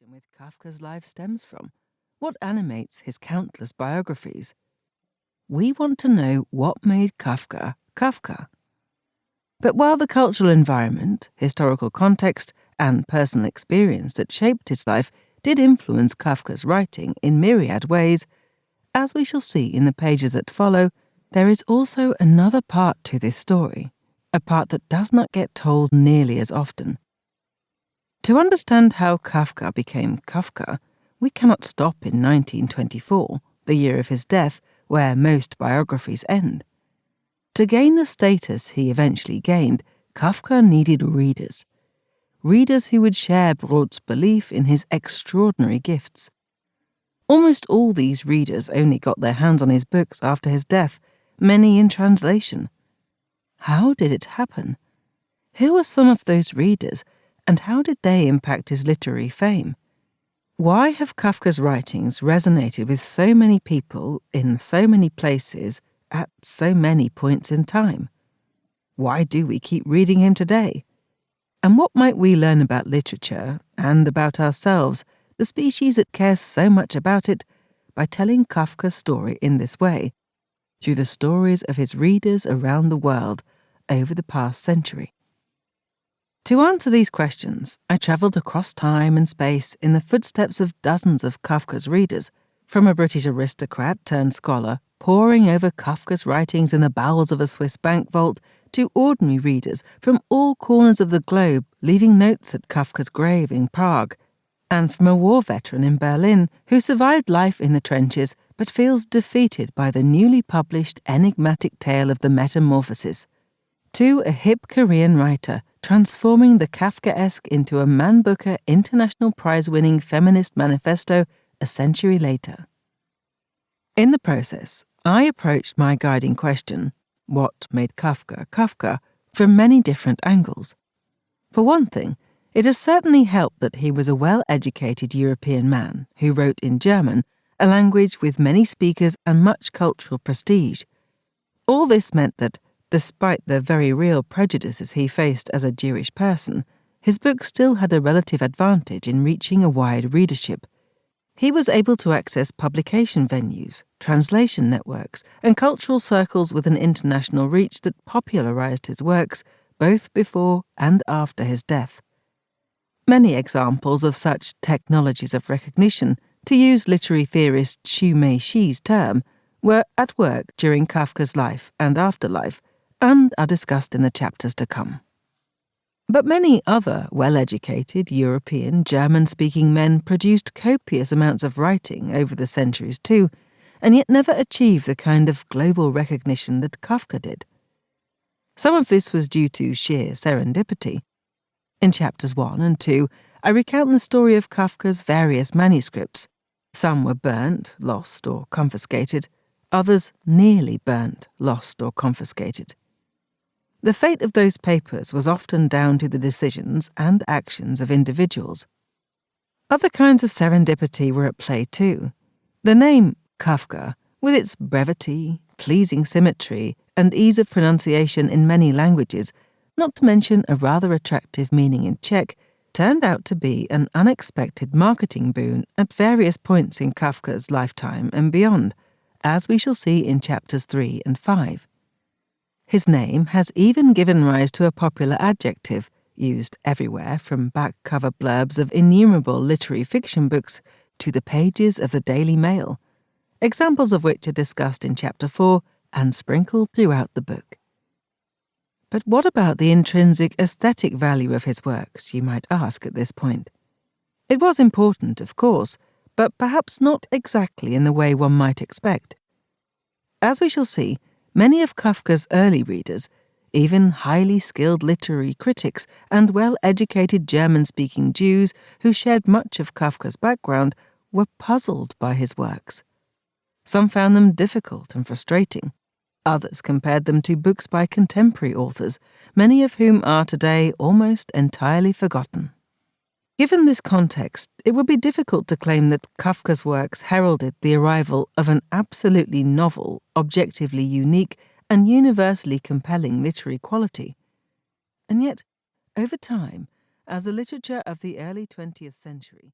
with Kafka's life stems from? What animates his countless biographies? We want to know what made Kafka Kafka. But while the cultural environment, historical context, and personal experience that shaped his life did influence Kafka's writing in myriad ways, as we shall see in the pages that follow, there is also another part to this story, a part that does not get told nearly as often. To understand how Kafka became Kafka, we cannot stop in 1924, the year of his death, where most biographies end. To gain the status he eventually gained, Kafka needed readers. Readers who would share Brod's belief in his extraordinary gifts. Almost all these readers only got their hands on his books after his death, many in translation. How did it happen? Who were some of those readers, and how did they impact his literary fame? Why have Kafka's writings resonated with so many people in so many places at so many points in time? Why do we keep reading him today? And what might we learn about literature and about ourselves, the species that cares so much about it, by telling Kafka's story in this way, through the stories of his readers around the world over the past century? To answer these questions, I travelled across time and space in the footsteps of dozens of Kafka's readers, from a British aristocrat turned scholar poring over Kafka's writings in the bowels of a Swiss bank vault to ordinary readers from all corners of the globe leaving notes at Kafka's grave in Prague, and from a war veteran in Berlin who survived life in the trenches but feels defeated by the newly published enigmatic tale of the Metamorphoses, to a hip Korean writer transforming the Kafkaesque into a Man Booker International Prize-winning feminist manifesto a century later. In the process, I approached my guiding question, what made Kafka Kafka, from many different angles. For one thing, it has certainly helped that he was a well-educated European man who wrote in German, a language with many speakers and much cultural prestige. All this meant that, despite the very real prejudices he faced as a Jewish person, his book still had a relative advantage in reaching a wide readership. He was able to access publication venues, translation networks, and cultural circles with an international reach that popularized his works both before and after his death. Many examples of such technologies of recognition, to use literary theorist Xu Meixi's term, were at work during Kafka's life and afterlife, and are discussed in the chapters to come. But many other well-educated European German-speaking men produced copious amounts of writing over the centuries too, and yet never achieved the kind of global recognition that Kafka did. Some of this was due to sheer serendipity. In chapters 1 and 2, I recount the story of Kafka's various manuscripts. Some were burnt, lost, or confiscated. Others nearly burnt, lost, or confiscated. The fate of those papers was often down to the decisions and actions of individuals. Other kinds of serendipity were at play too. The name Kafka, with its brevity, pleasing symmetry, and ease of pronunciation in many languages, not to mention a rather attractive meaning in Czech, turned out to be an unexpected marketing boon at various points in Kafka's lifetime and beyond, as we shall see in chapters 3 and 5. His name has even given rise to a popular adjective, used everywhere from back cover blurbs of innumerable literary fiction books to the pages of the Daily Mail, examples of which are discussed in chapter 4 and sprinkled throughout the book. But what about the intrinsic aesthetic value of his works, you might ask at this point? It was important, of course, but perhaps not exactly in the way one might expect. As we shall see, many of Kafka's early readers, even highly skilled literary critics and well-educated German-speaking Jews who shared much of Kafka's background, were puzzled by his works. Some found them difficult and frustrating. Others compared them to books by contemporary authors, many of whom are today almost entirely forgotten. Given this context, it would be difficult to claim that Kafka's works heralded the arrival of an absolutely novel, objectively unique, and universally compelling literary quality. And yet, over time, as the literature of the early 20th century